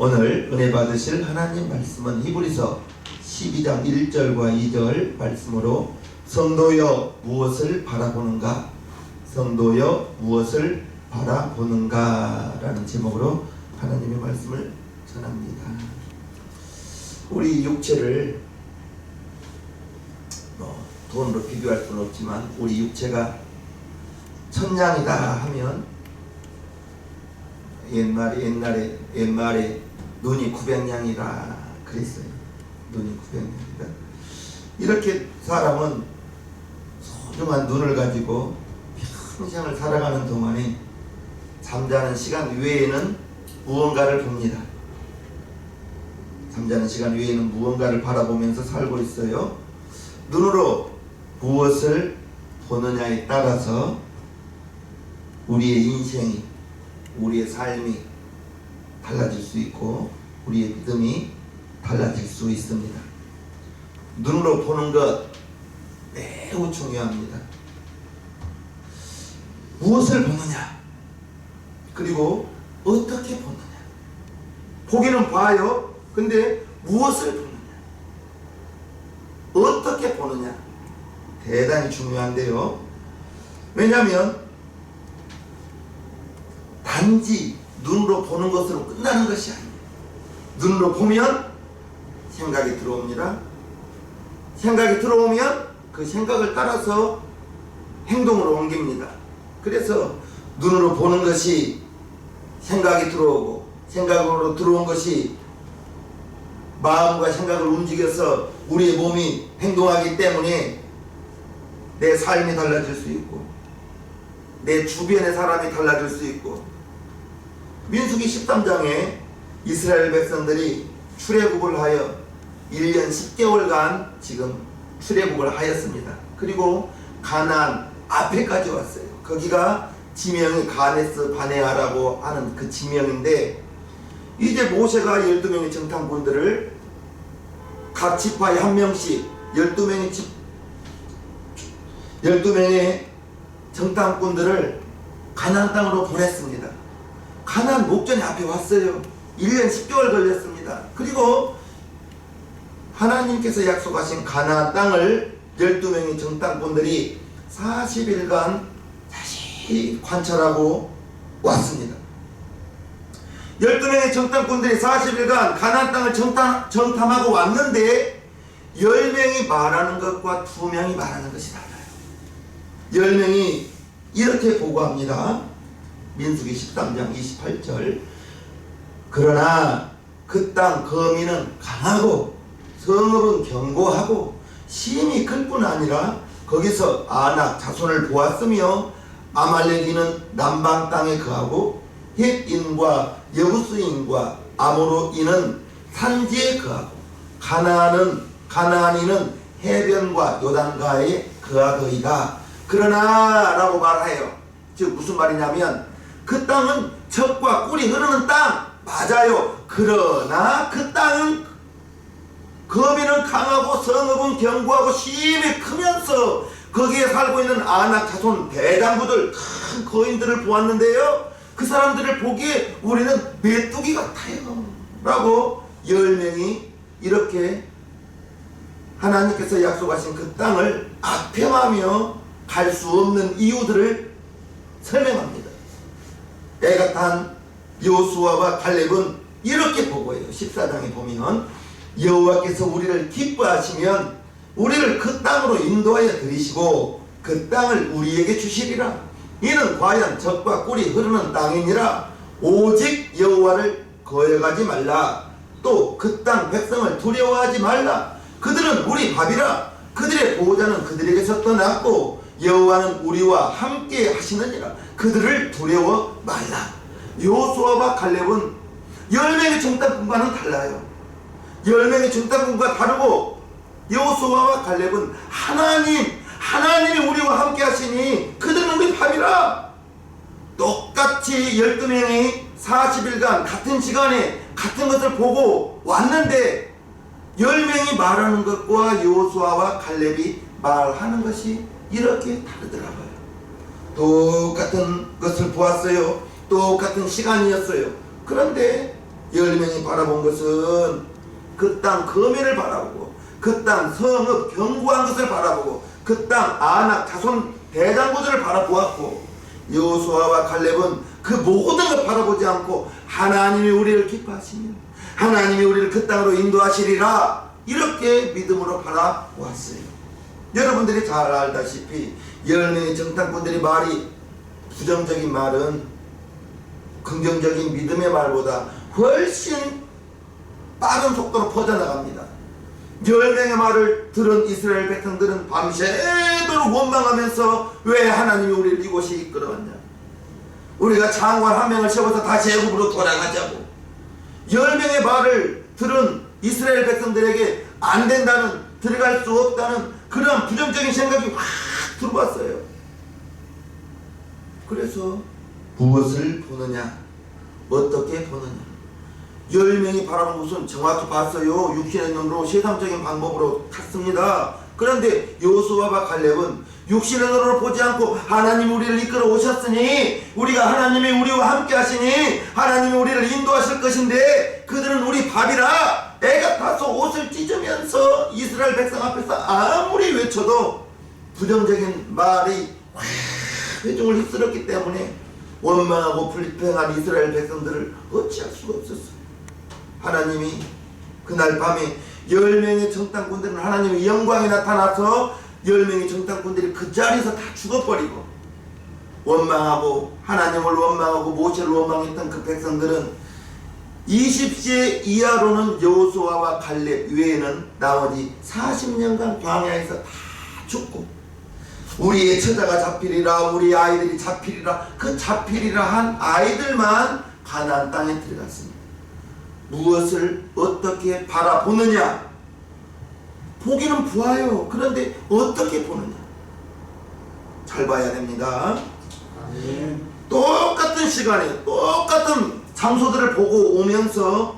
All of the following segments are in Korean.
오늘 은혜 받으실 하나님 말씀은 히브리서 12장 1절과 2절 말씀으로 성도여 무엇을 바라보는가? 성도여 무엇을 바라보는가? 라는 제목으로 하나님의 말씀을 전합니다. 우리 육체를 돈으로 비교할 수는 없지만 우리 육체가 천냥이다 하면 옛말에 눈이 900냥이라 그랬어요. 눈이 900냥이라. 이렇게 사람은 소중한 눈을 가지고 평생을 살아가는 동안에 잠자는 시간 외에는 무언가를 봅니다. 잠자는 시간 외에는 무언가를 바라보면서 살고 있어요. 눈으로 무엇을 보느냐에 따라서 우리의 인생이, 우리의 삶이 달라질 수 있고 우리의 믿음이 달라질 수 있습니다. 눈으로 보는 것 매우 중요합니다. 무엇을 보느냐, 그리고 어떻게 보느냐. 보기는 봐요. 근데 무엇을 보느냐, 어떻게 보느냐 대단히 중요한데요. 왜냐하면 단지 눈으로 보는 것으로 끝나는 것이 아니에요. 눈으로 보면 생각이 들어옵니다. 생각이 들어오면 그 생각을 따라서 행동으로 옮깁니다. 그래서 눈으로 보는 것이 생각이 들어오고, 생각으로 들어온 것이 마음과 생각을 움직여서 우리의 몸이 행동하기 때문에 내 삶이 달라질 수 있고 내 주변의 사람이 달라질 수 있고, 민수기 13장에 이스라엘 백성들이 출애굽을 하여 1년 10개월간 지금 출애굽을 하였습니다. 그리고 가나안 앞에까지 왔어요. 거기가 지명이 가데스 바네아라고 하는 그 지명인데, 이제 모세가 12명의 정탐꾼들을 각 지파에 한 명씩 12명의 정탐꾼들을 가나안 땅으로 보냈습니다. 가나안 목전이 앞에 왔어요. 1년 10개월 걸렸습니다. 그리고 하나님께서 약속하신 가나안 땅을 12명의 정탐꾼들이 40일간 다시 관찰하고 왔습니다. 12명의 정탐꾼들이 40일간 가나안 땅을 정탐하고 왔는데 10명이 말하는 것과 2명이 말하는 것이 달라요. 10명이 이렇게 보고합니다. 민수기 13장 28절. 그러나 그 땅 거민은 강하고 성읍은 견고하고 심히 클 뿐 아니라 거기서 아낙 자손을 보았으며 아말렉인은 남방 땅에 거하고 헷인과 여부스인과 아모로인은 산지에 거하고 가나안인은 해변과 요단가에 거하더이다. 그러나 라고 말해요. 즉 무슨 말이냐면 그 땅은 젖과 꿀이 흐르는 땅 맞아요. 그러나 그 땅은 거민은 강하고 성읍은 견고하고 심히 크면서 거기에 살고 있는 아낙 자손 대장부들, 큰 거인들을 보았는데요, 그 사람들을 보기에 우리는 메뚜기 같아요 라고 10명이 이렇게 하나님께서 약속하신 그 땅을 악평하며 갈 수 없는 이유들을 설명합니다. 때가 탄 여호수아와 갈렙은 이렇게 보고해요. 14장에 보면 여호와께서 우리를 기뻐하시면 우리를 그 땅으로 인도하여 들이시고 그 땅을 우리에게 주시리라. 이는 과연 젖과 꿀이 흐르는 땅이니라. 오직 여호와를 거역하지 말라. 또 그 땅 백성을 두려워하지 말라. 그들은 우리 밥이라. 그들의 보호자는 그들에게서 떠났고 여호와는 우리와 함께 하시느니라. 그들을 두려워 말라. 여호수아와 갈렙은 10명의 정탐꾼과는 달라요. 10명의 정탐꾼과 다르고 여호수아와 갈렙은 하나님이 우리와 함께 하시니 그들은 우리 밥이라. 똑같이 12명이 40일간 같은 시간에 같은 것을 보고 왔는데 10명이 말하는 것과 여호수아와 갈렙이 말하는 것이 이렇게 다르더라고요. 똑같은 것을 보았어요. 똑같은 시간이었어요. 그런데 10명이 바라본 것은 그 땅 거민을 바라보고 그 땅 성읍 견고한 것을 바라보고 그 땅 아낙 자손 대장부들을 바라보았고, 여호수아와 칼렙은 그 모든 걸 바라보지 않고 하나님이 우리를 기뻐하시며 하나님이 우리를 그 땅으로 인도하시리라 이렇게 믿음으로 바라보았어요. 여러분들이 잘 알다시피 10명의 정탐꾼들의 말이 부정적인 말은 긍정적인 믿음의 말보다 훨씬 빠른 속도로 퍼져나갑니다. 10명의 말을 들은 이스라엘 백성들은 밤새도록 원망하면서 왜 하나님이 우리를 이곳에 이끌어왔냐, 우리가 장관 한 명을 세워서 다시 애굽으로 돌아가자고. 10명의 말을 들은 이스라엘 백성들에게 안 된다는, 들어갈 수 없다는 그런 부정적인 생각이 확 들어왔어요. 그래서 무엇을 보느냐, 어떻게 보느냐. 10명이 바라본 것은 정확히 봤어요. 육신의 눈으로 세상적인 방법으로 탔습니다. 그런데 여호수아와 갈렙은 육신의 눈으로 보지 않고 하나님이 우리를 이끌어 오셨으니, 우리가 하나님이 우리와 함께 하시니 하나님이 우리를 인도하실 것인데, 그들은 우리 밥이라 애가 타서 옷을 찢으면서 이스라엘 백성 앞에서 아무리 외쳐도 부정적인 말이 회중을 휩쓸었기 때문에 원망하고 불평한 이스라엘 백성들을 어찌할 수가 없었어요. 하나님이 그날 밤에 10명의 정탐꾼들은 하나님의 영광이 나타나서 10명의 정탐꾼들이 그 자리에서 다 죽어버리고, 원망하고 하나님을 원망하고 모세를 원망했던 그 백성들은 20세 이하로는 여호수아와 갈렙 외에는 나머지 40년간 광야에서 다 죽고, 우리의 처자가 잡히리라, 우리 아이들이 잡히리라, 그 잡히리라 한 아이들만 가나안 땅에 들어갔습니다. 무엇을 어떻게 바라보느냐? 보기는 보아요. 그런데 어떻게 보느냐? 잘 봐야 됩니다. 똑같은 시간에 똑같은 장소들을 보고 오면서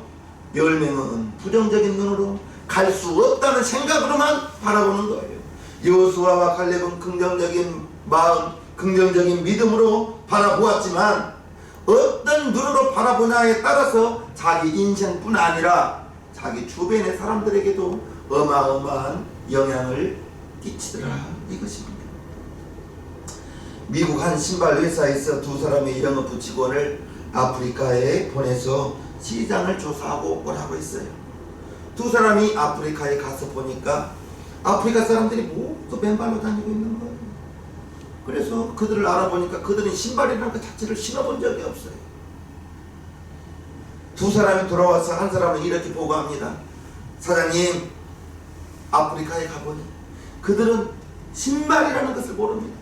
10명은 부정적인 눈으로 갈 수 없다는 생각으로만 바라보는 거예요. 여호수아와 갈렙은 긍정적인 마음, 긍정적인 믿음으로 바라보았지만 어떤 눈으로 바라보냐에 따라서 자기 인생뿐 아니라 자기 주변의 사람들에게도 어마어마한 영향을 끼치더라 이것입니다. 미국 한 신발 회사에서 두 사람의 영업 직원을 아프리카에 보내서 시장을 조사하고 오라고 했어요. 두 사람이 아프리카에 가서 보니까 아프리카 사람들이 모두 맨발로 다니고 있는 거예요. 그래서 그들을 알아보니까 그들은 신발이라는 것 자체를 신어본 적이 없어요. 두 사람이 돌아와서 한 사람은 이렇게 보고합니다. 사장님, 아프리카에 가보니 그들은 신발이라는 것을 모릅니다.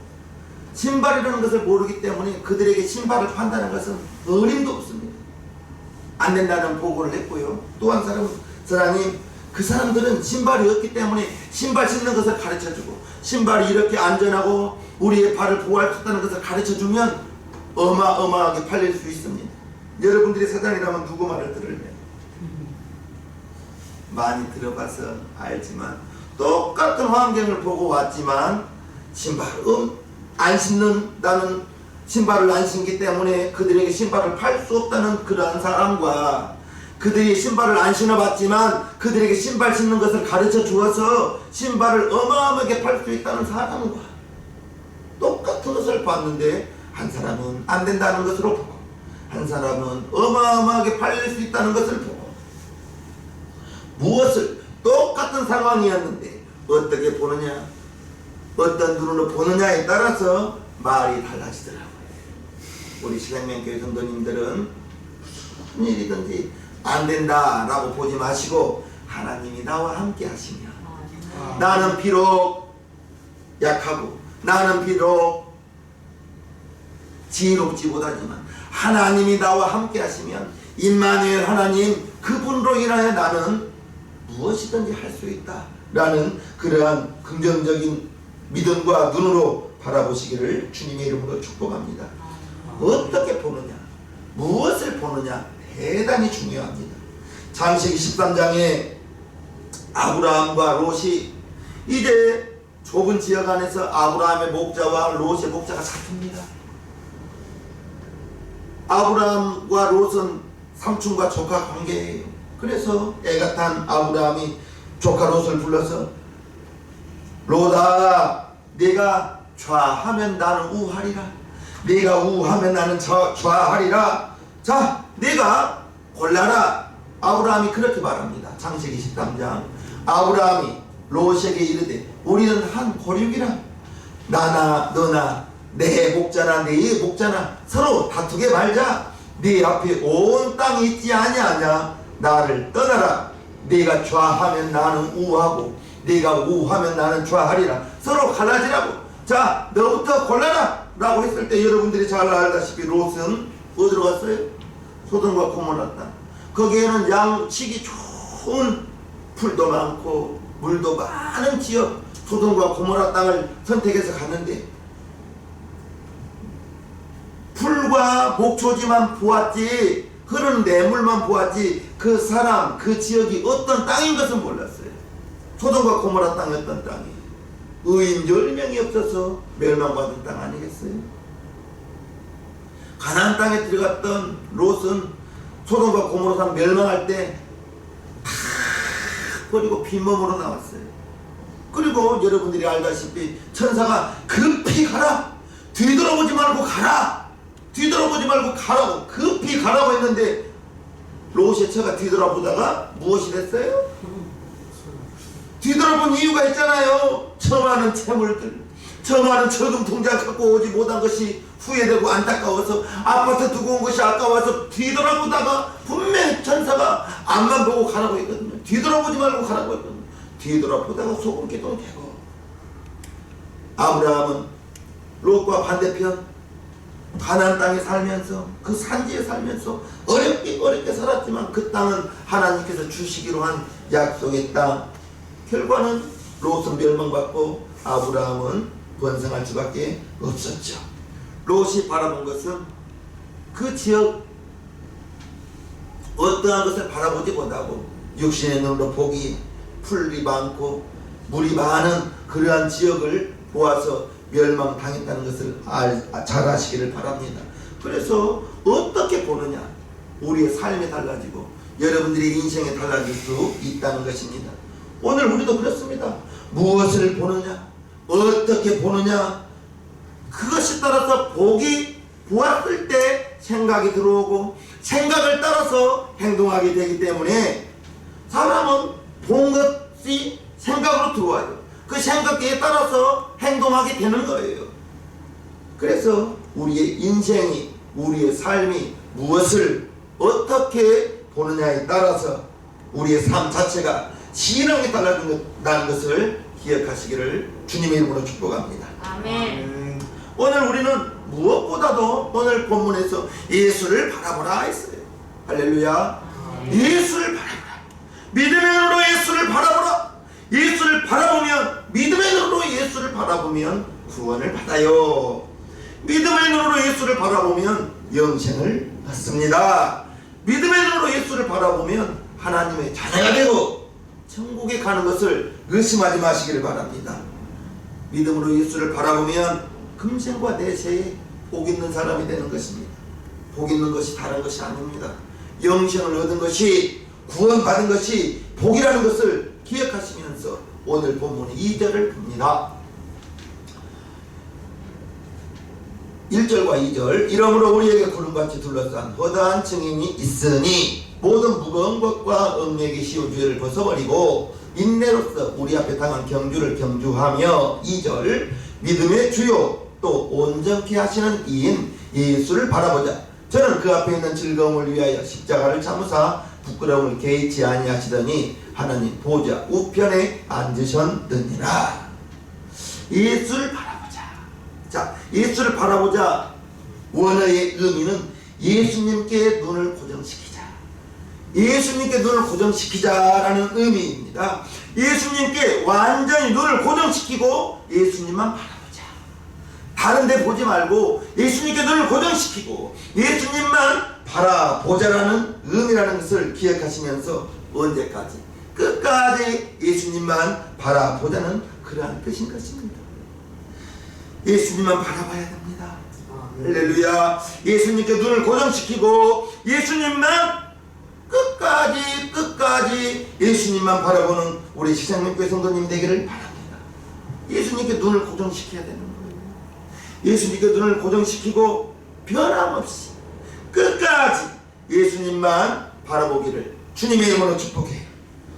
신발이라는 것을 모르기 때문에 그들에게 신발을 판다는 것은 어림도 없습니다. 안 된다는 보고를 했고요. 또 한 사람은, 사장님, 그 사람들은 신발이 없기 때문에 신발 신는 것을 가르쳐주고, 신발이 이렇게 안전하고 우리의 발을 보호할 수 있다는 것을 가르쳐주면 어마어마하게 팔릴 수 있습니다. 여러분들이 사장이라면 누구 말을 들을래요? 많이 들어봐서 알지만 똑같은 환경을 보고 왔지만 신발은 안 신는다는, 신발을 안 신기 때문에 그들에게 신발을 팔 수 없다는 그러한 사람과, 그들이 신발을 안 신어봤지만 그들에게 신발 신는 것을 가르쳐 주어서 신발을 어마어마하게 팔 수 있다는 사람과 똑같은 것을 봤는데, 한 사람은 안 된다는 것으로 보고 한 사람은 어마어마하게 팔릴 수 있다는 것을 보고, 무엇을 똑같은 상황이었는데 어떻게 보느냐, 어떤 눈으로 보느냐에 따라서 말이 달라지더라고요. 우리 신생명교회 성도님들은 무슨 일이든지 안 된다라고 보지 마시고 하나님이 나와 함께 하시며, 나는 비록 약하고 나는 비록 지혜롭지 못하지만 하나님이 나와 함께 하시면 임마누엘 하나님, 그분으로 인하여 나는 무엇이든지 할 수 있다 라는 그러한 긍정적인 믿음과 눈으로 바라보시기를 주님의 이름으로 축복합니다. 어떻게 보느냐, 무엇을 보느냐 대단히 중요합니다. 창세기 13장에 아브라함과 롯이 이제 좁은 지역 안에서 아브라함의 목자와 롯의 목자가 다툽니다. 아브라함과 롯은 삼촌과 조카 관계예요. 그래서 애가 탄 아브라함이 조카 롯을 불러서 롯아, 네가 좌하면 나는 우하리라. 네가 우하면 나는 좌하리라. 자, 네가 골라라. 아브라함이 그렇게 말합니다. 창세기 13장. 아브라함이 롯에게 이르되 우리는 한 고륙이라. 나나 너나 내 목자나 네 목자나 서로 다투게 말자. 네 앞에 온 땅이 있지 아니하냐. 나를 떠나라. 네가 좌하면 나는 우하고 네가 우하면 나는 좌하리라. 서로 갈라지라고. 자, 너부터 골라라 라고 했을 때 여러분들이 잘 알다시피 롯은 어디로 갔어요? 소돔과 고모라 땅. 거기에는 양치기 좋은 풀도 많고 물도 많은 지역 소돔과 고모라 땅을 선택해서 갔는데 풀과 목초지만 보았지, 흐르는 뇌물만 보았지 그 사람 그 지역이 어떤 땅인 것은 몰랐어요. 소돔과 고모라 땅이 어떤 땅이에요? 의인 10명이 없어서 멸망받은 땅 아니겠어요? 가나안 땅에 들어갔던 롯은 소돔과 고모라 땅 멸망할 때 다 버리고 빈몸으로 나왔어요. 그리고 여러분들이 알다시피 천사가 급히 가라, 뒤돌아보지 말고 가라, 뒤돌아보지 말고 가라고 급히 가라고 했는데 롯의 처가 뒤돌아보다가 무엇이 됐어요? 뒤돌아본 이유가 있잖아요. 저 많은 채물들, 저 많은 저금 통장 갖고 오지 못한 것이 후회되고 안타까워서 아파트 두고 온 것이 아까워서 뒤돌아보다가 분명히 천사가 앞만 보고 가라고 했거든요. 뒤돌아보지 말고 가라고 했거든요. 뒤돌아보다가 소금 기둥이 되고. 아브라함은 롯과 반대편 가나안 땅에 살면서 그 산지에 살면서 어렵게 살았지만 그 땅은 하나님께서 주시기로 한 약속의 땅. 결과는 롯은 멸망받고 아브라함은 번성할 수밖에 없었죠. 롯이 바라본 것은 그 지역 어떠한 것을 바라보지 못하고 육신의 눈으로 보기 풀이 많고 물이 많은 그러한 지역을 보아서 멸망당했다는 것을 잘 아시기를 바랍니다. 그래서 어떻게 보느냐, 우리의 삶이 달라지고 여러분들의 인생이 달라질 수 있다는 것입니다. 오늘 우리도 그렇습니다. 무엇을 보느냐, 어떻게 보느냐, 그것에 따라서 보았을 때 생각이 들어오고 생각을 따라서 행동하게 되기 때문에 사람은 본 것이 생각으로 들어와요. 그 생각에 따라서 행동하게 되는 거예요. 그래서 우리의 인생이, 우리의 삶이 무엇을 어떻게 보느냐에 따라서 우리의 삶 자체가 신앙이 달라진다는 것을 기억하시기를 주님의 이름으로 축복합니다. 아멘. 오늘 우리는 무엇보다도 오늘 본문에서 예수를 바라보라 했어요. 할렐루야. 예수를 바라보라. 믿음의 눈으로 예수를 바라보라. 예수를 바라보면, 믿음의 눈으로 예수를 바라보면 구원을 받아요. 믿음의 눈으로 예수를 바라보면 영생을 받습니다. 믿음의 눈으로 예수를 바라보면 하나님의 자녀가 되고 천국에 가는 것을 의심하지 마시기를 바랍니다. 믿음으로 예수를 바라보면 금생과 내세에 복 있는 사람이 되는 것입니다. 복 있는 것이 다른 것이 아닙니다. 영생을 얻은 것이, 구원받은 것이 복이라는 것을 기억하시면서 오늘 본문 2절을 봅니다. 1절과 2절. 이러므로 우리에게 구름같이 둘러싼 허다한 증인이 있으니 모든 무거운 것과 얽매기 씌운 죄를 벗어버리고 인내로서 우리 앞에 당한 경주를 경주하며 2절. 믿음의 주요 또 온전케 하시는 이인 예수를 바라보자. 저는 그 앞에 있는 즐거움을 위하여 십자가를 참으사 부끄러움을 개의치 아니하시더니 하나님 보좌 우편에 앉으셨느니라. 예수를 바라보자. 자, 예수를 바라보자. 원어의 의미는 예수님께 눈을 고정시키자. 예수님께 눈을 고정시키자라는 의미입니다. 예수님께 완전히 눈을 고정시키고 예수님만 바라보자. 다른 데 보지 말고 예수님께 눈을 고정시키고 예수님만 바라보자라는 의미라는 것을 기억하시면서 언제까지? 끝까지 예수님만 바라보자는 그러한 뜻인 것입니다. 예수님만 바라봐야 됩니다. 할렐루야. 예수님께 눈을 고정시키고 예수님만 끝까지 예수님만 바라보는 우리 시장님교회 성도님 되기를 바랍니다. 예수님께 눈을 고정시켜야 되는 거예요. 예수님께 눈을 고정시키고 변함없이 끝까지 예수님만 바라보기를 주님의 이름으로 축복해요.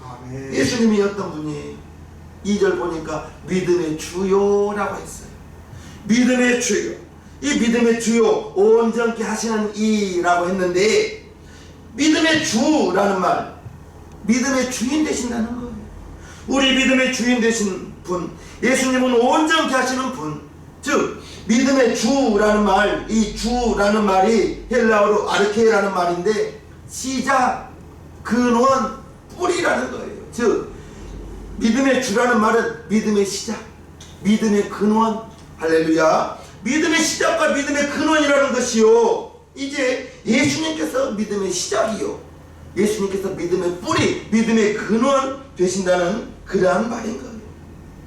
아멘. 예수님이 어떤 분이에요? 2절 보니까 믿음의 주요라고 했어요. 믿음의 주요. 이 믿음의 주요 온전케 하시는 이라고 했는데, 믿음의 주라는 말, 믿음의 주인 되신다는 거예요. 우리 믿음의 주인 되신 분, 예수님은 온전케 하시는 분, 즉 믿음의 주라는 말, 이 주라는 말이 헬라어로 아르케라는 말인데 시작, 근원, 뿌리라는 거예요. 즉 믿음의 주라는 말은 믿음의 시작, 믿음의 근원, 할렐루야, 믿음의 시작과 믿음의 근원이라는 것이요, 이제 예수님께서 믿음의 시작이요, 예수님께서 믿음의 뿌리, 믿음의 근원 되신다는 그러한 말인 거예요.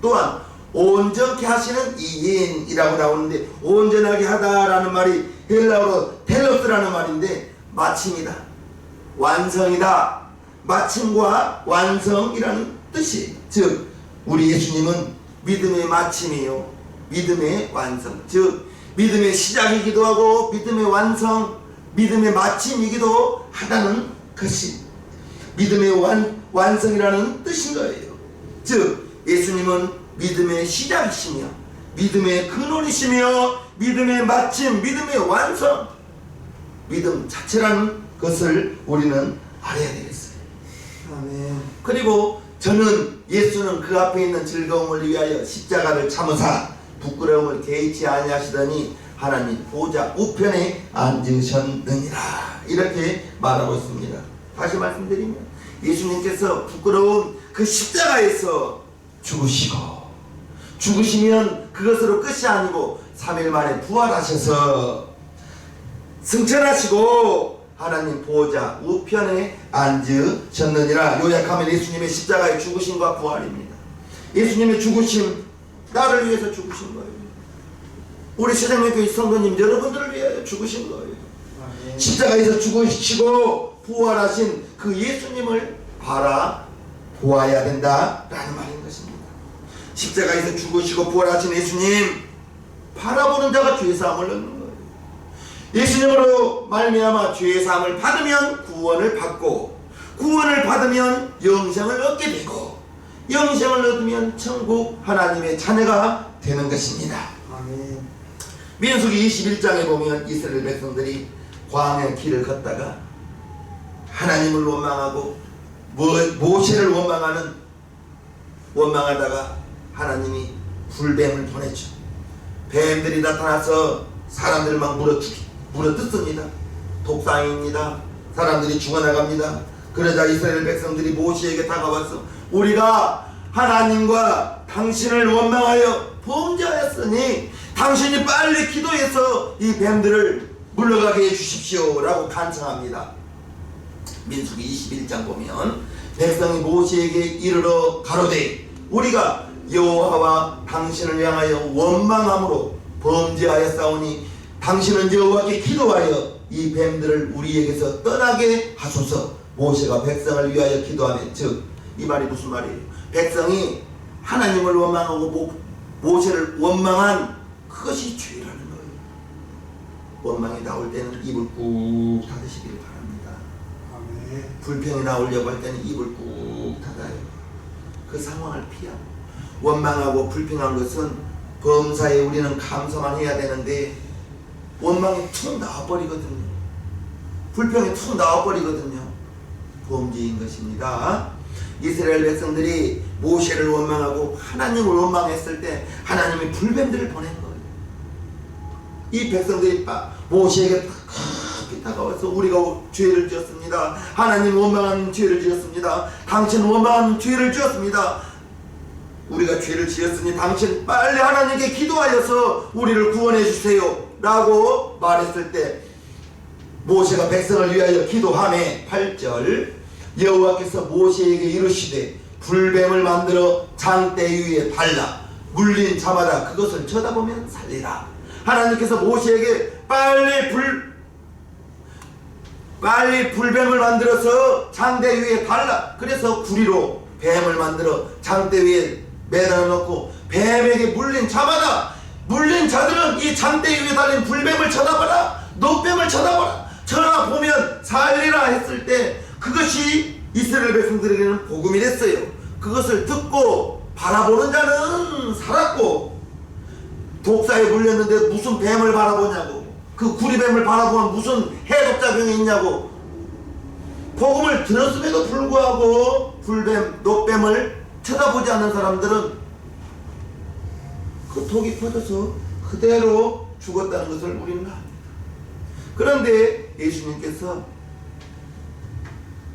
또한 온전케 하시는 이인이라고 나오는데, 온전하게 하다라는 말이 헬라어로 텔로스라는 말인데 마침이다, 완성이다, 마침과 완성이라는 뜻이, 즉 우리 예수님은 믿음의 마침이요, 믿음의 완성, 즉 믿음의 시작이기도 하고 믿음의 완성, 믿음의 마침이기도 하다는 것이 믿음의 완성이라는 뜻인 거예요. 즉 예수님은 믿음의 시작이시며 믿음의 근원이시며 믿음의 마침, 믿음의 완성, 믿음 자체라는 것을 우리는 알아야 되겠어요. 아멘. 그리고 저는 예수는 그 앞에 있는 즐거움을 위하여 십자가를 참으사 부끄러움을 개의치 아니하시더니 하나님 보좌 우편에 앉으셨느니라, 이렇게 말하고 있습니다. 다시 말씀드리면 예수님께서 부끄러운 그 십자가에서 죽으시면 그것으로 끝이 아니고 3일 만에 부활하셔서 승천하시고 하나님 보좌 우편에 앉으셨느니라. 요약하면 예수님의 십자가의 죽으심과 부활입니다. 예수님의 죽으심, 나를 위해서 죽으신 거예요. 우리 세상의 성도님 여러분들을 위하여 죽으신 거예요. 십자가에서 죽으시고 부활하신 그 예수님을 바라보아야 된다라는 말인 것입니다. 십자가에서 죽으시고 부활하신 예수님 바라보는 자가 죄사함을 얻는 거예요. 예수님으로 말미암아 죄사함을 받으면 구원을 받고, 구원을 받으면 영생을 얻게 되고, 영생을 얻으면 천국 하나님의 자녀가 되는 것입니다. 아멘. 민수기 21장에 보면 이스라엘 백성들이 광야 길을 걷다가 하나님을 원망하고 모세를 원망하다가 하나님이 불뱀을 보냈죠. 뱀들이 나타나서 사람들 막 물어뜯습니다. 독사입니다. 사람들이 죽어나갑니다. 그러자 이스라엘 백성들이 모세에게 다가와서 우리가 하나님과 당신을 원망하여 범죄하였으니 당신이 빨리 기도해서 이 뱀들을 물러가게 해주십시오 라고 간청합니다. 민수기 21장 보면 백성이 모세에게 이르러 가로되 우리가 여호와와 당신을 향하여 원망함으로 범죄하였사오니 당신은 여호와께 기도하여 이 뱀들을 우리에게서 떠나게 하소서. 모세가 백성을 위하여 기도하며, 즉 이 말이 무슨 말이에요? 백성이 하나님을 원망하고 모세를 원망한 그것이 죄라는 거예요. 원망이 나올 때는 입을 꾹 닫으시길 바랍니다. 아멘. 불평이 나오려고 할 때는 입을 꾹 닫아요. 그 상황을 피하고, 원망하고 불평한 것은 범사에 우리는 감사만 해야 되는데 원망이 툭 나와버리거든요. 불평이 툭 나와버리거든요. 범죄인 것입니다. 이스라엘 백성들이 모세를 원망하고 하나님을 원망했을 때 하나님이 불뱀들을 보낸 거예요. 이 백성들이 모세에게 다가와서 우리가 죄를 지었습니다. 하나님 원망하는 죄를 지었습니다. 당신 원망하는 죄를 지었습니다. 우리가 죄를 지었으니 당신 빨리 하나님께 기도하여서 우리를 구원해 주세요 라고 말했을 때 모세가 백성을 위하여 기도하매 8절 여호와께서 모세에게 이르시되 불뱀을 만들어 장대 위에 발라 물린 자마다 그것을 쳐다보면 살리라. 하나님께서 모세에게 빨리 빨리 불뱀을 만들어서 장대 위에 달라. 그래서 구리로 뱀을 만들어 장대 위에 매달아 놓고 뱀에게 물린 자마다 물린 자들은 이 장대 위에 달린 불뱀을 쳐다봐라, 노뱀을 쳐다봐라, 쳐다보면 살리라 했을 때 그것이 이스라엘 백성들에게는 복음이 됐어요. 그것을 듣고 바라보는 자는 살았고, 독사에 물렸는데 무슨 뱀을 바라보냐고, 그 구리뱀을 바라보면 무슨 해독작용이 있냐고. 복음을 들었음에도 불구하고 불뱀, 노뱀을 쳐다보지 않는 사람들은 그 독이 퍼져서 그대로 죽었다는 것을 우리는 압니다. 그런데 예수님께서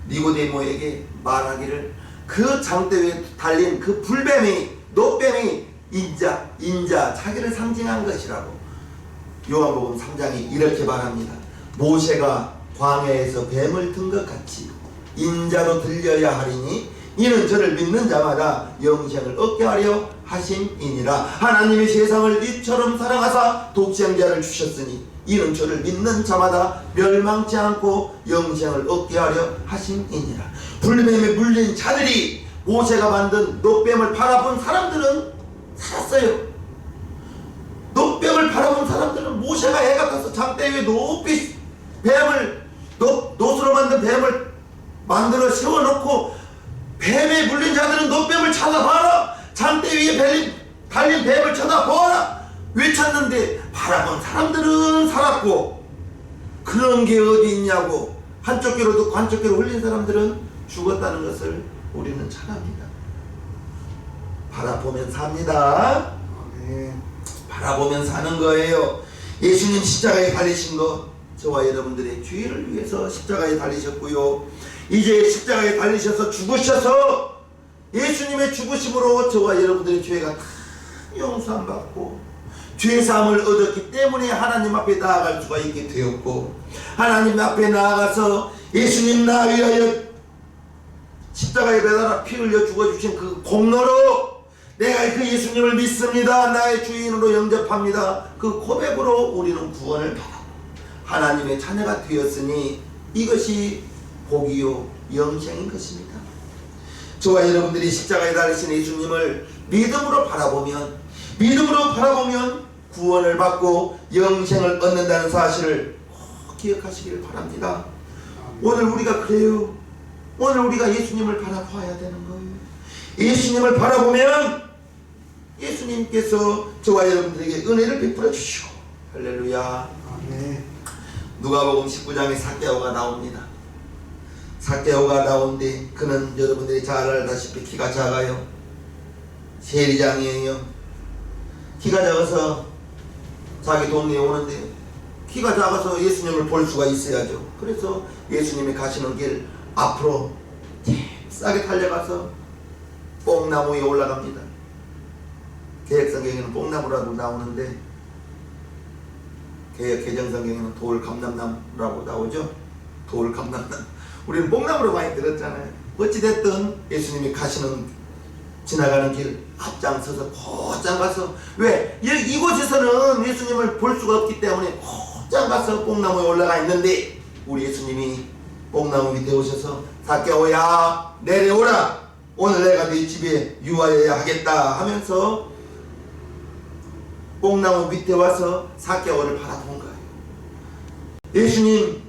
니고데모에게 말하기를 그 장대 위에 달린 그 불뱀이, 노뱀이 인자, 자기를 상징한 것이라고. 요한복음 3장이 이렇게 말합니다. 모세가 광야에서 뱀을 든 것 같이 인자로 들려야 하리니 이는 저를 믿는 자마다 영생을 얻게 하려 하심이니라. 하나님이 세상을 이처럼 사랑하사 독생자를 주셨으니 이는 저를 믿는 자마다 멸망치 않고 영생을 얻게 하려 하심이니라. 불뱀에 물린 자들이 모세가 만든 노뱀을 바라본 사람들은 살았어요. 노뱀을 바라본 사람들은 모세가 애 같아서 장대 위에 높이 뱀을 노수로 만든 뱀을 만들어 세워놓고 뱀에 물린 자들은 노뱀을 찾아봐라, 장대 위에 달린 뱀을 쳐다보아라 외쳤는데 바라본 사람들은 살았고, 그런 게 어디 있냐고 한쪽 귀로 듣고 한쪽 귀로 흘린 사람들은 죽었다는 것을 우리는 잘 압니다. 바라보면 삽니다. 바라보면 사는 거예요. 예수님 십자가에 달리신 거 저와 여러분들의 죄를 위해서 십자가에 달리셨고요, 이제 십자가에 달리셔서 죽으셔서 예수님의 죽으심으로 저와 여러분들의 죄가 다 용서함 받고 죄사함을 얻었기 때문에 하나님 앞에 나아갈 수가 있게 되었고, 하나님 앞에 나아가서 예수님 나 위하여 십자가에 매달아 피 흘려 죽어주신 그 공로로 내가 그 예수님을 믿습니다, 나의 주인으로 영접합니다, 그 고백으로 우리는 구원을 받아 하나님의 자녀가 되었으니 이것이 복이요 영생인 것입니다. 저와 여러분들이 십자가에 달리신 예수님을 믿음으로 바라보면 구원을 받고 영생을 얻는다는 사실을 꼭 기억하시길 바랍니다. 오늘 우리가 그래요. 오늘 우리가 예수님을 바라봐야 되는 거예요. 예수님을 바라보면 예수님께서 저와 여러분들에게 은혜를 베풀어 주시고, 할렐루야. 아멘. 누가복음 19장에 삭개오가 나옵니다. 삭개오가 나오는데 그는 여러분들이 잘 알다시피 키가 작아요. 세리장이에요. 키가 작아서 자기 동네에 오는데 키가 작아서 예수님을 볼 수가 있어야죠. 그래서 예수님이 가시는 길 앞으로 싸게 달려가서 뽕나무 위에 올라갑니다. 개혁성경에는 뽕나무라고 나오는데 개정성경에는 돌감람나무라고 나오죠. 돌감람나무. 우리는 뽕나무로 많이 들었잖아요. 어찌됐든 예수님이 지나가는 길 앞장서서 곧장 가서, 왜? 이곳에서는 예수님을 볼 수가 없기 때문에 곧장 가서 뽕나무에 올라가 있는데 우리 예수님이 뽕나무 밑에 오셔서 삭개오야 내려오라, 오늘 내가 네 집에 유하여야 하겠다 하면서 뽕나무 밑에 와서 삭개오를 바라본 거예요. 예수님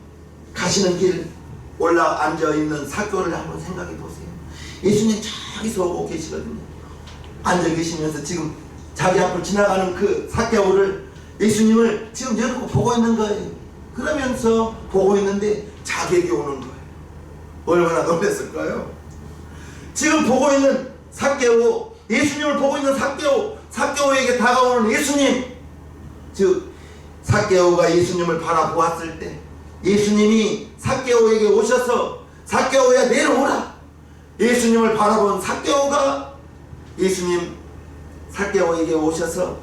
가시는 길 올라 앉아있는 삭개오를 한번 생각해 보세요. 예수님 저기서 오고 계시거든요. 앉아 계시면서 지금 자기 앞을 지나가는 그 삭개오를, 예수님을 지금 여러분 보고 있는 거예요. 그러면서 보고 있는데 자객이 오는 거예요. 얼마나 놀랐을까요? 지금 보고 있는 삭개오, 예수님을 보고 있는 삭개오에게 다가오는 예수님, 즉 삭개오가 예수님을 바라보았을 때 예수님이 삭개오에게 오셔서 삭개오야 내려오라, 예수님을 바라본 삭개오가 삭개오에게 오셔서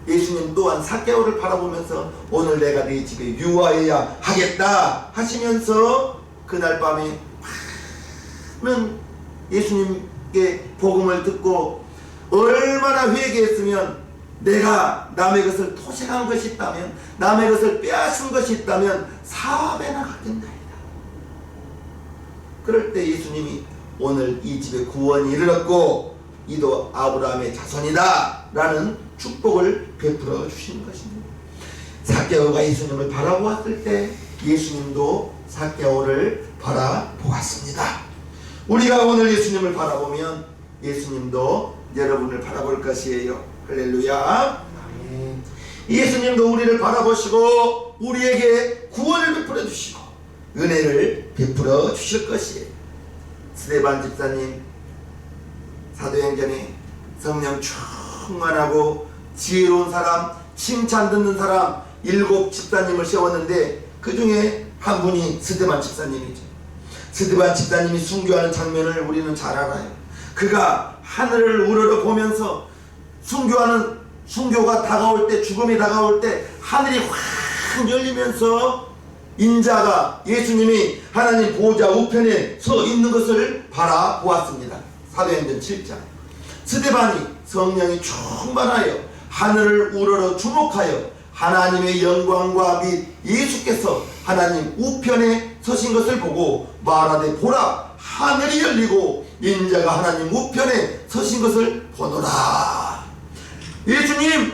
예수님 또한 삭개오를 바라보면서 오늘 내가 네 집에 유하여야 하겠다 하시면서 그날 밤에 많은 예수님께 복음을 듣고 얼마나 회개했으면, 내가 남의 것을 토색한 것이 있다면, 남의 것을 빼앗은 것이 있다면 4배나 갚겠나이다. 그럴 때 예수님이 오늘 이 집에 구원이 이르렀고 이도 아브라함의 자손이다 라는 축복을 베풀어 주시는 것입니다. 삭개오가 예수님을 바라보았을 때 예수님도 삭개오를 바라보았습니다. 우리가 오늘 예수님을 바라보면 예수님도 여러분을 바라볼 것이에요. 할렐루야. 예수님도 우리를 바라보시고 우리에게 구원을 베풀어 주시고 은혜를 베풀어 주실 것이에요. 스데반 집사님 사도행전에 성령 충만하고 지혜로운 사람, 칭찬 듣는 사람 7 집사님을 세웠는데 그 중에 한 분이 스데반 집사님이죠. 스데반 집사님이 순교하는 장면을 우리는 잘 알아요. 그가 하늘을 우러러 보면서 순교가 다가올 때, 죽음이 다가올 때 하늘이 확 열리면서 인자가 예수님이 하나님 보호자 우편에 서 있는 것을 바라보았습니다. 사도행전 7장. 스데반이 성령이 충만하여 하늘을 우러러 주목하여 하나님의 영광과 및 예수께서 하나님 우편에 서신 것을 보고 말하되 보라 하늘이 열리고 인자가 하나님 우편에 서신 것을 보노라. 예수님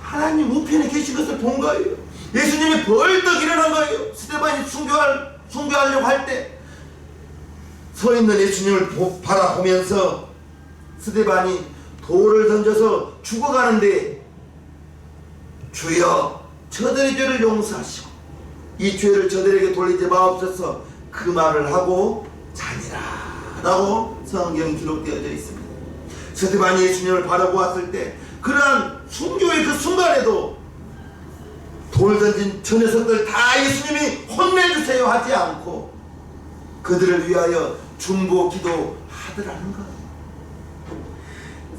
하나님 우편에 계신 것을 본 거예요. 예수님이 벌떡 일어난 거예요. 스데반이 순교하려고 할 때 서 있는 예수님을 바라보면서 스데반이 돌을 던져서 죽어가는데 주여 저들의 죄를 용서하시고 이 죄를 저들에게 돌리지 마옵소서 그 말을 하고 자니라 라고 성경이 기록되어져 있습니다. 스데반이 예수님을 바라보았을 때 그러한 순교의 그 순간에도 돌 던진 저 녀석들 다 예수님이 혼내주세요 하지 않고 그들을 위하여 중보 기도하더라는 거예요.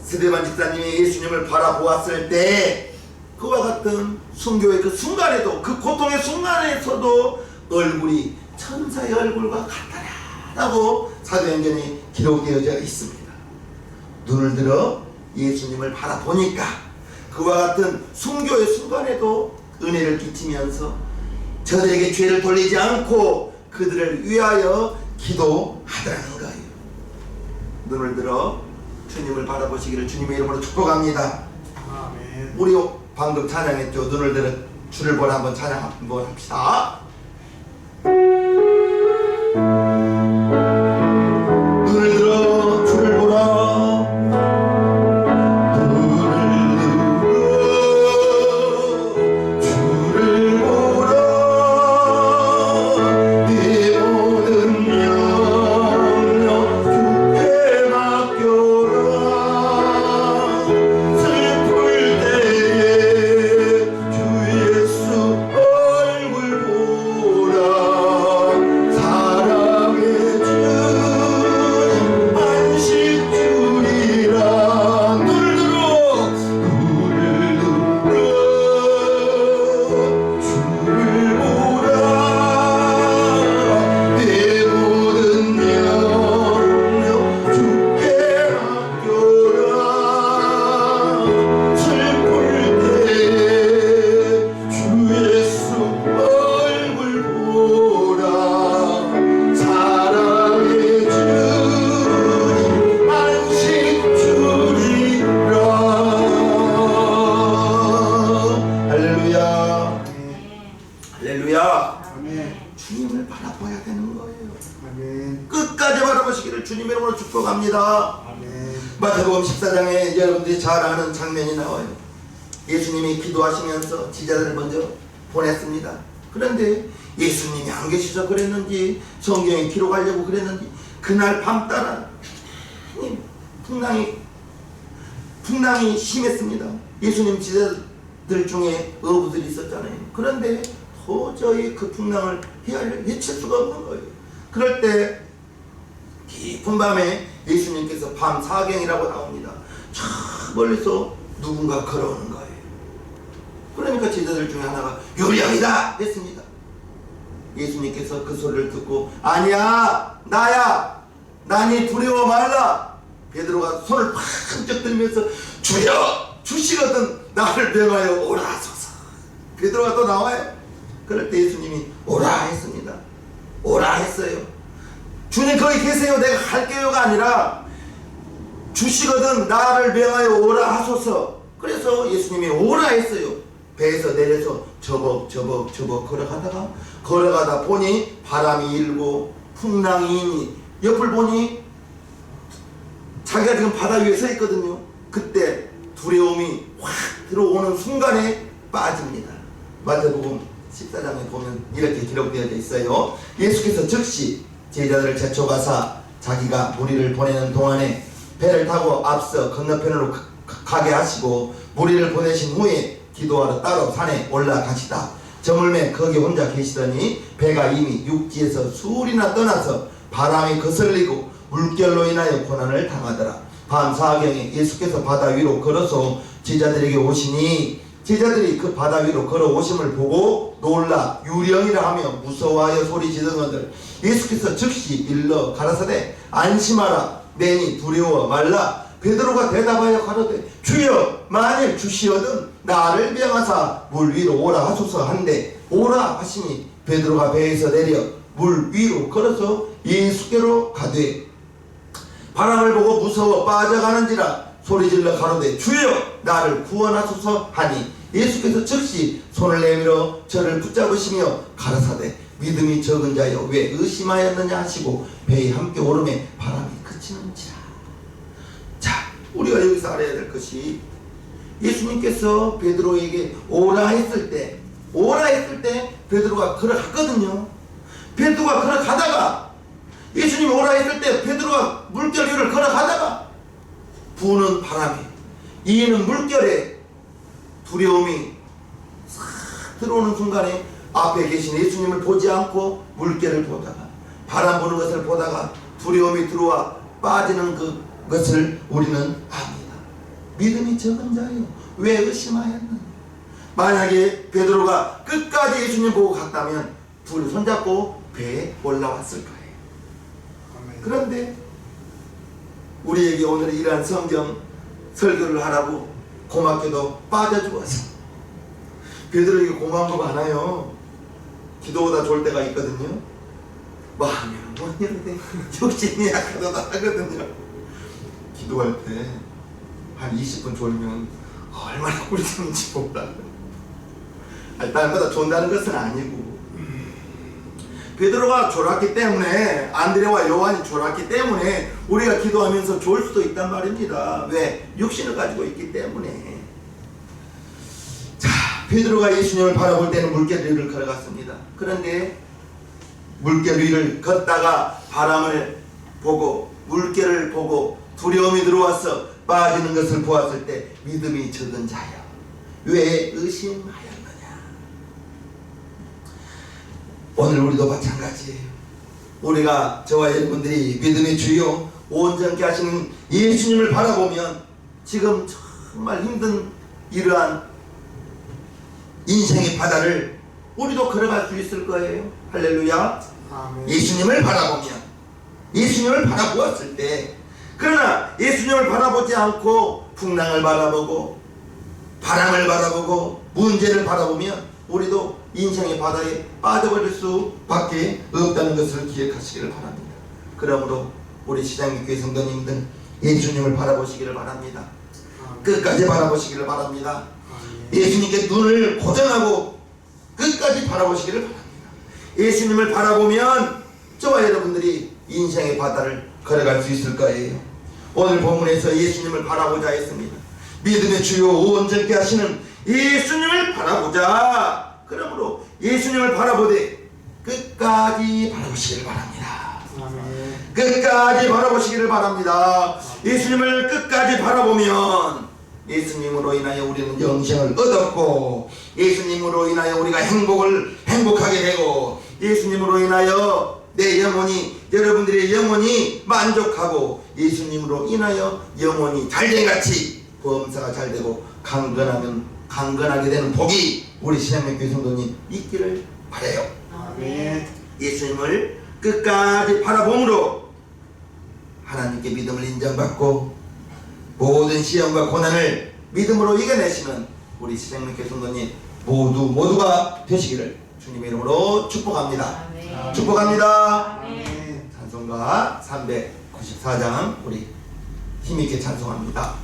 스데반 집사님이 예수님을 바라보았을 때 그와 같은 순교의 그 순간에도 그 고통의 순간에서도 얼굴이 천사의 얼굴과 같더라 라고 사도행전에 기록되어져 있습니다. 눈을 들어 예수님을 바라보니까 그와 같은 순교의 순간에도 은혜를 끼치면서 저들에게 죄를 돌리지 않고 그들을 위하여 기도하더라는 거예요. 눈을 들어 주님을 바라보시기를 주님의 이름으로 축복합니다. 아멘. 우리 방금 찬양했죠. 눈을 들어 주를 보라 한번 찬양 한번 합시다. 눈을 들어 주를 보라. 주님을 바라봐야 되는 거예요. 아멘. 끝까지 바라보시기를 주님의 이름으로 축복합니다. 아멘. 마태복음 14장에 여러분들이 잘 아는 장면이 나와요. 예수님이 기도하시면서 제자들을 먼저 보냈습니다. 그런데 예수님이 안 계셔서 그랬는지 성경에 기록하려고 그랬는지 그날 밤 따라 풍랑이 심했습니다. 예수님 제자들 중에 어부들이 있었잖아요. 그런데 도저히 그 풍랑을 헤칠 수가 없는 거예요. 그럴 때 깊은 밤에 예수님께서 밤 사경이라고 나옵니다. 저 멀리서 누군가 걸어오는 거예요. 그러니까 제자들 중에 하나가 요령이다 했습니다. 예수님께서 그 소리를 듣고 아니야 나야 나니 두려워 말라. 베드로가 손을 팍쩍 들면서 주여 주시거든 나를 명하여 오라 하소서. 베드로가 또 나와요. 그럴 때 예수님이 오라 했습니다. 오라 했어요. 주님 거기 계세요 내가 갈게요가 아니라 주시거든 나를 명하여 오라 하소서. 그래서 예수님이 오라 했어요. 배에서 내려서 저벅 걸어가다 보니 바람이 일고 풍랑이 이니 옆을 보니 자기가 지금 바다 위에 서 있거든요. 그때 두려움이 확 들어오는 순간에 빠집니다. 마태복음 14장에 보면 이렇게 기록되어 있어요. 예수께서 즉시 제자들을 재촉하사 자기가 무리를 보내는 동안에 배를 타고 앞서 건너편으로 가게 하시고 무리를 보내신 후에 기도하러 따로 산에 올라가시다. 저물매 거기 혼자 계시더니 배가 이미 육지에서 수울이나 떠나서 바람이 거슬리고 물결로 인하여 고난을 당하더라. 밤 사경에 예수께서 바다 위로 걸어서 제자들에게 오시니 제자들이 그 바다 위로 걸어오심을 보고 놀라 유령이라 하며 무서워하여 소리지르거늘 예수께서 즉시 일러 가라사대 안심하라 내니 두려워 말라. 베드로가 대답하여 가로되 주여 만일 주시거든 나를 명하사 물 위로 오라 하소서 한데 오라 하시니 베드로가 배에서 내려 물 위로 걸어서 예수께로 가되 바람을 보고 무서워 빠져가는지라 소리질러 가로되 주여 나를 구원하소서 하니 예수께서 즉시 손을 내밀어 저를 붙잡으시며 가라사대 믿음이 적은 자여 왜 의심하였느냐 하시고 배에 함께 오르매 바람이 그치는지라. 자, 우리가 여기서 알아야 될 것이 예수님께서 베드로에게 오라 했을 때 베드로가 걸어갔거든요. 베드로가 걸어가다가 예수님이 오라 했을 때 베드로가 물결 위를 걸어가다가 부는 바람에 이는 물결에 두려움이 싹 들어오는 순간에 앞에 계신 예수님을 보지 않고 물결을 보다가 바람 부는 것을 보다가 두려움이 들어와 빠지는 그것을 우리는 압니다. 믿음이 적은 자요 왜 의심하였느냐. 만약에 베드로가 끝까지 예수님 보고 갔다면 둘이 손잡고 배에 올라왔을 거예요. 그런데 우리에게 오늘 이러한 성경 설교를 하라고 고맙게도 빠져주어서 베드로에게 고마운 거 많아요. 기도보다 좋을 때가 있거든요. 마음이 못 이런데 욕심이 약하다 하거든요. 기도할 때 한 20분 졸면 얼마나 꿀잠인지 몰라. 딸보다 존다는 것은 아니고 베드로가 졸았기 때문에 안드레와 요한이 졸았기 때문에 우리가 기도하면서 졸 수도 있단 말입니다. 왜? 육신을 가지고 있기 때문에. 자, 베드로가 예수님을 바라볼 때는 물결 위를 걸어갔습니다. 그런데 물결 위를 걷다가 바람을 보고 물결을 보고 두려움이 들어와서 빠지는 것을 보았을 때 믿음이 적은 자여 왜 의심하였느냐. 오늘 우리도 마찬가지예요. 우리가 저와 여러분들이 믿음의 주요 온전케 하시는 예수님을 바라보면 지금 정말 힘든 이러한 인생의 바다를 우리도 걸어갈 수 있을 거예요. 할렐루야. 아멘. 예수님을 바라보면 예수님을 바라보았을 때 그러나 예수님을 바라보지 않고 풍랑을 바라보고 바람을 바라보고 문제를 바라보면 우리도 인생의 바다에 빠져버릴 수밖에 없다는 것을 기억하시기를 바랍니다. 그러므로 우리 시장교회 성도님들 예수님을 바라보시기를 바랍니다. 끝까지 바라보시기를 바랍니다. 예수님께 눈을 고정하고 끝까지 바라보시기를 바랍니다. 예수님을 바라보면 저와 여러분들이 인생의 바다를 걸어갈 수 있을 거예요. 오늘 본문에서 예수님을 바라보자 했습니다. 믿음의 주요 온전케 하시는 예수님을 바라보자. 그러므로 예수님을 바라보되 끝까지 바라보시기를 바랍니다. 아멘. 끝까지 바라보시기를 바랍니다. 예수님을 끝까지 바라보면 예수님으로 인하여 우리는 영생을 얻었고 예수님으로 인하여 우리가 행복하게 되고 예수님으로 인하여 내 영혼이 여러분들의 영혼이 만족하고 예수님으로 인하여 영혼이 잘된같이 범사가 잘되고 강건하게 되는 복이 우리 신앙교회 성도님 있기를 바라요. 아멘. 예수님을 끝까지 바라봄으로 하나님께 믿음을 인정받고 모든 시험과 고난을 믿음으로 이겨내시는 우리 신앙교회 성도님 모두가 되시기를 주님의 이름으로 축복합니다. 아멘. 축복합니다. 아멘. 찬송가 찬송가 394장 우리 힘있게 찬송합니다.